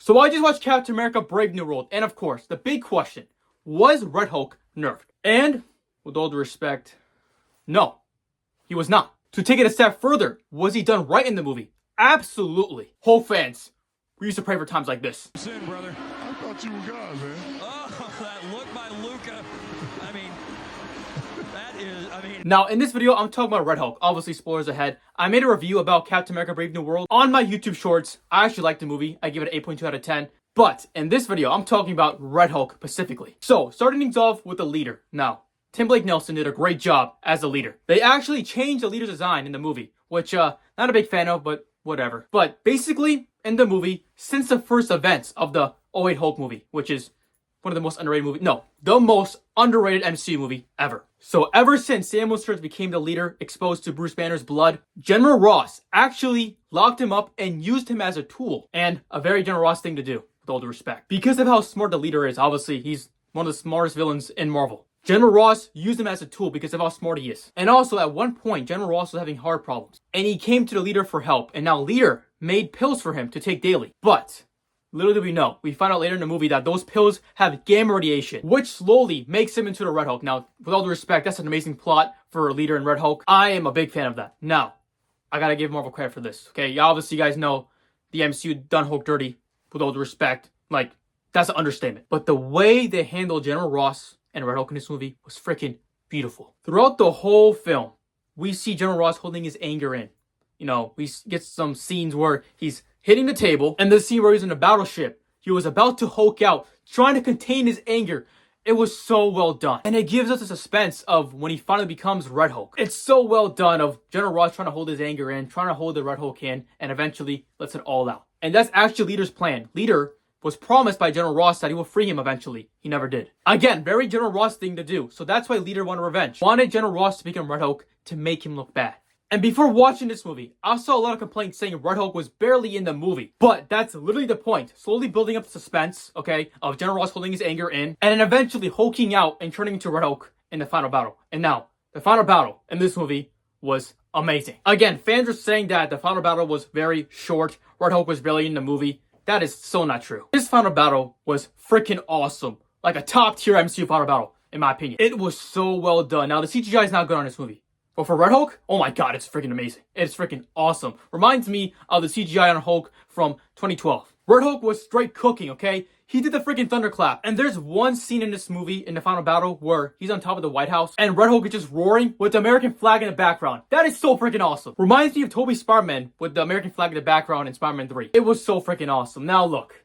So I just watched Captain America Brave New World, and of course, the big question, was Red Hulk nerfed? And, with all due respect, no, he was not. To take it a step further, was he done right in the movie? Absolutely. Hulk fans, we used to pray for times like this. Sin, brother. I thought you were God, man. Oh, that look by Luca. I mean, Now, in this video, I'm talking about Red Hulk. Obviously, spoilers ahead. I made a review about Captain America Brave New World on my YouTube Shorts. I actually liked the movie. I give it an 8.2 out of 10. But in this video, I'm talking about Red Hulk specifically. So, starting things off with the leader. Now, Tim Blake Nelson did a great job as the leader. They actually changed the leader's design in the movie, which, not a big fan of, but whatever. But basically, in the movie, since the first events of the '08 Hulk movie, which is one of the most underrated movies, no, the most underrated MCU movie ever. So ever since Samuel Stern became the leader, exposed to Bruce Banner's blood, General Ross actually locked him up and used him as a tool. And a very General Ross thing to do, with all due respect. Because of how smart the leader is, obviously, he's one of the smartest villains in Marvel. General Ross used him as a tool because of how smart he is. And also, at one point, General Ross was having heart problems. And he came to the leader for help. And now leader made pills for him to take daily. But little did we know, we find out later in the movie that those pills have gamma radiation, which slowly makes him into the Red Hulk. Now, with all due respect, that's an amazing plot for a leader in Red Hulk. I am a big fan of that. Now, I gotta give Marvel credit for this, okay? Obviously, you guys know the MCU done Hulk dirty, with all due respect. Like, that's an understatement. But the way they handled General Ross and Red Hulk in this movie was freaking beautiful. Throughout the whole film, we see General Ross holding his anger in. You know, we get some scenes where he's hitting the table, and the scene where he's in a battleship, he was about to Hulk out, trying to contain his anger. It was so well done. And it gives us a suspense of when he finally becomes Red Hulk. It's so well done of General Ross trying to hold his anger in, trying to hold the Red Hulk in, and eventually lets it all out. And that's actually Leader's plan. Leader was promised by General Ross that he will free him eventually. He never did. Again, very General Ross thing to do. So that's why Leader wanted revenge. Wanted General Ross to become Red Hulk to make him look bad. And before watching this movie, I saw a lot of complaints saying Red Hulk was barely in the movie. But that's literally the point. Slowly building up the suspense, okay, of General Ross holding his anger in, and then eventually hulking out and turning into Red Hulk in the final battle. And now, the final battle in this movie was amazing. Again, fans are saying that the final battle was very short. Red Hulk was barely in the movie. That is so not true. This final battle was freaking awesome. Like a top tier MCU final battle, in my opinion. It was so well done. Now, the CGI is not good on this movie. But for Red Hulk, oh my god, it's freaking amazing. It's freaking awesome. Reminds me of the CGI on Hulk from 2012. Red Hulk was straight cooking, okay? He did the freaking thunderclap. And there's one scene in this movie, in the final battle, where he's on top of the White House, and Red Hulk is just roaring with the American flag in the background. That is so freaking awesome. Reminds me of Tobey Spider-Man with the American flag in the background in Spider-Man 3. It was so freaking awesome. Now look,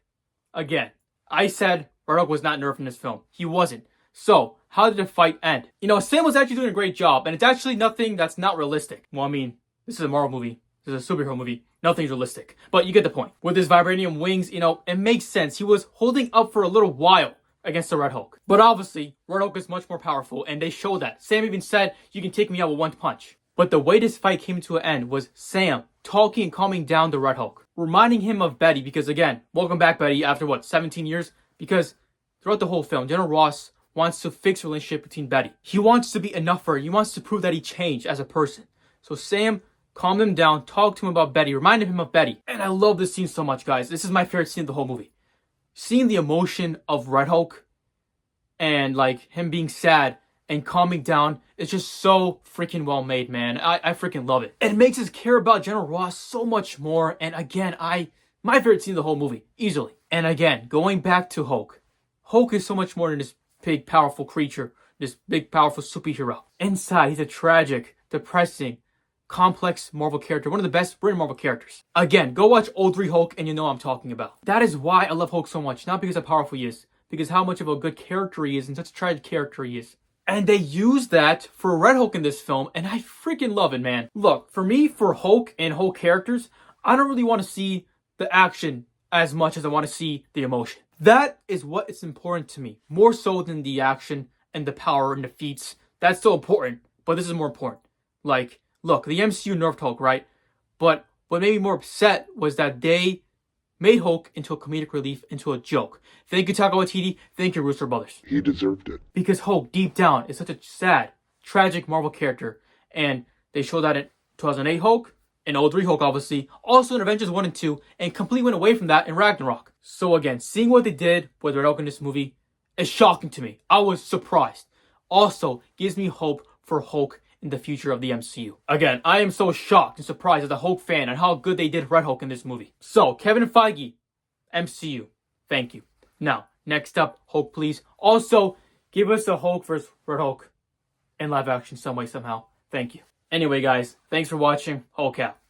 again, I said Red Hulk was not nerfed in this film. He wasn't. So, how did the fight end? You know, Sam was actually doing a great job, and it's actually nothing that's not realistic. Well, I mean, this is a Marvel movie. This is a superhero movie. Nothing's realistic. But you get the point. With his vibranium wings, you know, it makes sense. He was holding up for a little while against the Red Hulk. But obviously, Red Hulk is much more powerful, and they show that. Sam even said, you can take me out with one punch. But the way this fight came to an end was Sam talking and calming down the Red Hulk. Reminding him of Betty, because again, welcome back, Betty, after what, 17 years? Because throughout the whole film, General Ross wants to fix the relationship between Betty. He wants to be enough for her. He wants to prove that he changed as a person. So Sam calmed him down, talked to him about Betty, reminded him of Betty. And I love this scene so much, guys. This is my favorite scene of the whole movie. Seeing the emotion of Red Hulk and like him being sad and calming down is just so freaking well made, man. I freaking love it. It makes us care about General Ross so much more. And again, my favorite scene of the whole movie, easily. And again, going back to Hulk. Hulk is so much more than this big, powerful creature, this big, powerful superhero. Inside, he's a tragic, depressing, complex Marvel character, one of the best written Marvel characters. Again, go watch Old 3 Hulk and you know what I'm talking about. That is why I love Hulk so much, not because how powerful he is, because how much of a good character he is and such a tragic character he is. And they use that for Red Hulk in this film, and I freaking love it, man. Look, for me, for Hulk and Hulk characters, I don't really want to see the action as much as I want to see the emotion. That is what is important to me, more so than the action and the power and the feats. That's still important, but this is more important. Like, look, the MCU nerfed Hulk, right? But what made me more upset was that they made Hulk into a comedic relief, into a joke. Thank you, Taika Waititi. Thank you, Russo Brothers. He deserved it. Because Hulk, deep down, is such a sad, tragic Marvel character. And they showed that in 2008 Hulk, in 03 Hulk, obviously. Also in Avengers 1 and 2, and completely went away from that in Ragnarok. So again, seeing what they did with Red Hulk in this movie is shocking to me. I was surprised. Also, gives me hope for Hulk in the future of the MCU. Again, I am so shocked and surprised as a Hulk fan at how good they did Red Hulk in this movie. So, Kevin Feige, MCU, thank you. Now, next up, Hulk please. Also, give us a Hulk versus Red Hulk in live action some way, somehow. Thank you. Anyway, guys, thanks for watching. Hulk out.